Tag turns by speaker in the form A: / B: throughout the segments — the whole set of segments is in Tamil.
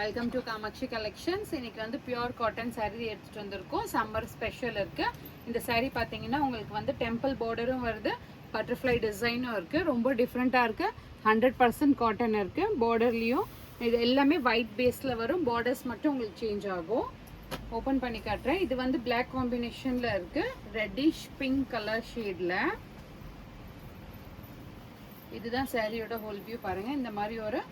A: Welcome to Kamakshi collections. இன்னைக்கு வந்து பியூர் காட்டன் saree எடுத்துட்டு வந்திருக்கோம். சம்மர் ஸ்பெஷல் இருக்கு. இந்த saree பார்த்தீங்கன்னா உங்களுக்கு வந்து டெம்பிள் பார்டரும் வருது, பட்டர்ஃப்ளை டிசைனும் இருக்கு. ரொம்ப டிஃப்ரெண்ட்டாக இருக்கு. 100% காட்டன் இருக்கு. பார்டர்லையும் இது எல்லாமே ஒயிட் பேஸில் வரும். பார்டர்ஸ் மட்டும் உங்களுக்கு சேஞ்ச் ஆகும். ஓப்பன் பண்ணி காட்டுறேன். இது வந்து பிளாக் காம்பினேஷனில் இருக்கு, ரெட்டிஷ் பிங்க் கலர் ஷேடில். இதுதான் சாரியோட ஹோல் வியூ பாருங்க. இந்த மாதிரி ஒரு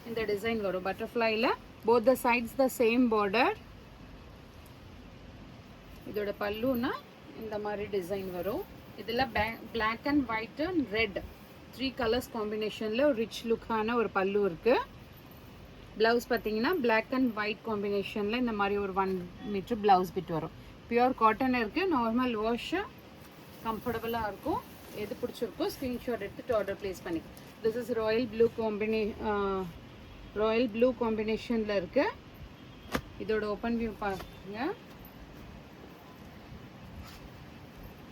A: இந்த டிசைன் வரும் பட்டர்ஃப்ளைல. both the sides the same border. இதோட பல்லுனா இந்த மாதிரி டிசைன் வரும். இதுல black and white and red 3 colours காம்பினேஷன்ல ஒரு ரிச் லுக்கான ஒரு பல்லு இருக்கு. பிளவுஸ் பார்த்தீங்கன்னா black and white காம்பினேஷன்ல இந்த மாதிரி ஒரு 1 மீட்டர் பிளவுஸ் பிட் வரும். பியூர் காட்டன் இருக்கு. நார்மல் வாஷ், கம்ஃபர்டபுளா இருக்கும். எது பிடிச்சிருக்கோ ஸ்கிரீன்ஷாட் எடுத்துட்டு ஆர்டர் பிளேஸ் பண்ணி. திஸ் இஸ் ராயல் ப்ளூ காம்பினேஷனில் இருக்கு. இதோட ஓப்பன் வியூ பாருங்க.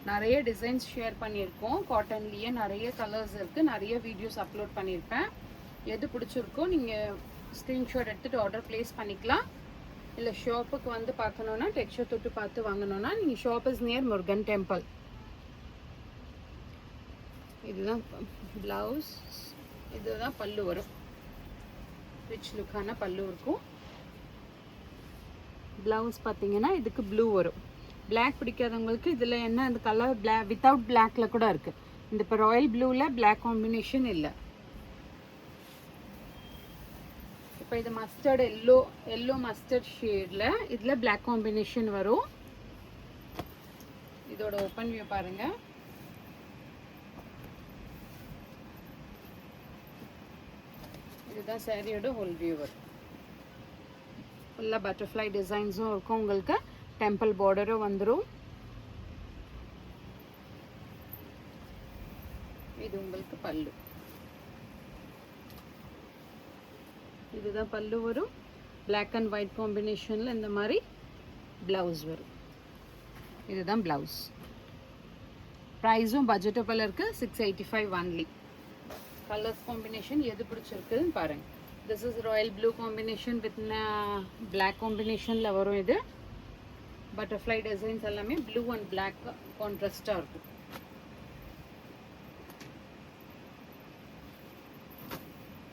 A: நிறைய டிசைன்ஸ் ஷேர் பண்ணியிருக்கோம். காட்டன்லேயே நிறைய கலர்ஸ் இருக்குது. நிறைய வீடியோஸ் அப்லோட் பண்ணியிருப்பேன். எது பிடிச்சிருக்கோ நீங்கள் ஸ்க்ரீன்ஷாட் எடுத்துகிட்டு ஆர்டர் ப்ளேஸ் பண்ணிக்கலாம். இல்லை ஷாப்புக்கு வந்து பார்க்கணுன்னா, டெக்ஸ்சர் தொட்டு பார்த்து வாங்கணுன்னா நீங்கள் shop is near Murugan temple. இதுதான் ப்ளவுஸ், இதுதான் பல்லு வரும். ரிச் லுக்கான பல்லு இருக்கும். பிளவுஸ் பார்த்தீங்கன்னா இதுக்கு ப்ளூ வரும். பிளாக் பிடிக்காதவங்களுக்கு இதில் என்ன இந்த கலர் வித்தவுட் பிளாக்ல கூட இருக்கு. இந்த இப்போ ராயல் ப்ளூவில் பிளாக் காம்பினேஷன் இல்லை. இப்போ இது மஸ்டர்ட் எல்லோ மஸ்டர்ட் ஷேடில் இதில் பிளாக் காம்பினேஷன் வரும். இதோட ஓப்பன் வியூ பாருங்க. இதுதான் சாரியோட ஹோல் வியூ வரும். ஃபுல்லாக பட்டர்ஃப்ளை டிசைன்ஸும் இருக்கும். உங்களுக்கு டெம்பிள் பார்டரும் வந்துடும். இது உங்களுக்கு பல்லு. இதுதான் பல்லு வரும். பிளாக் அண்ட் ஒயிட் காம்பினேஷனில் இந்த மாதிரி பிளவுஸ் வரும். இதுதான் பிளவுஸ். ப்ரைஸும் பட்ஜெட்டபிள் இருக்குது. 685 ஒன்லி. கலர்ஸ் காம்பினேஷன் எது பிடிச்சிருக்குன்னு பாருங்க. This is royal blue combination with black காம்பினேஷனில் வரும். இது பட்டர்ஃப்ளை டிசைன்ஸ் எல்லாமே ப்ளூ அண்ட் பிளாக் கான்ட்ராஸ்டாக இருக்கும்.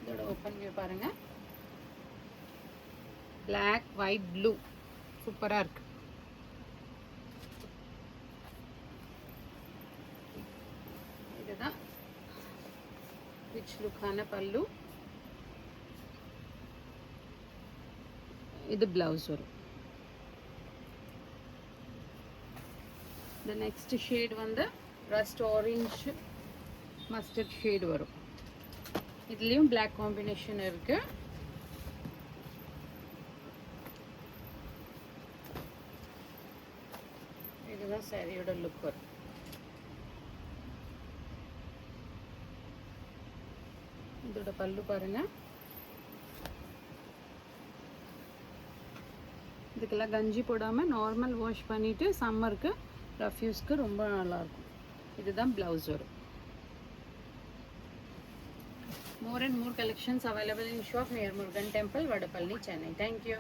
A: இதோட ஓப்பன் வியூ பாருங்க. பிளாக் ஒயிட் ப்ளூ சூப்பராக இருக்கு. இதுதான் ரிச் லுக்கான பல்லு. இது பிளவுஸ் வரும். இந்த நெக்ஸ்ட் ஷேட் வந்து ரஸ்ட் ஆரஞ்ச் மஸ்டர்ட் ஷேட் வரும். இதுலயும் பிளாக் காம்பினேஷன் இருக்கு. இதுதான் சாரியோட லுக் வரும். இதோட பல்லு பாருங்க. இதுக்கெல்லாம் கஞ்சி போடாமல் நார்மல் வாஷ் பண்ணிவிட்டு சம்மருக்கு ரஃப் யூஸ்க்கு ரொம்ப நல்லாயிருக்கும். இதுதான் ப்ளவுஸ் வரும். More and more collections available in shop near Murugan Temple, Vadapalli, Chennai. Thank you.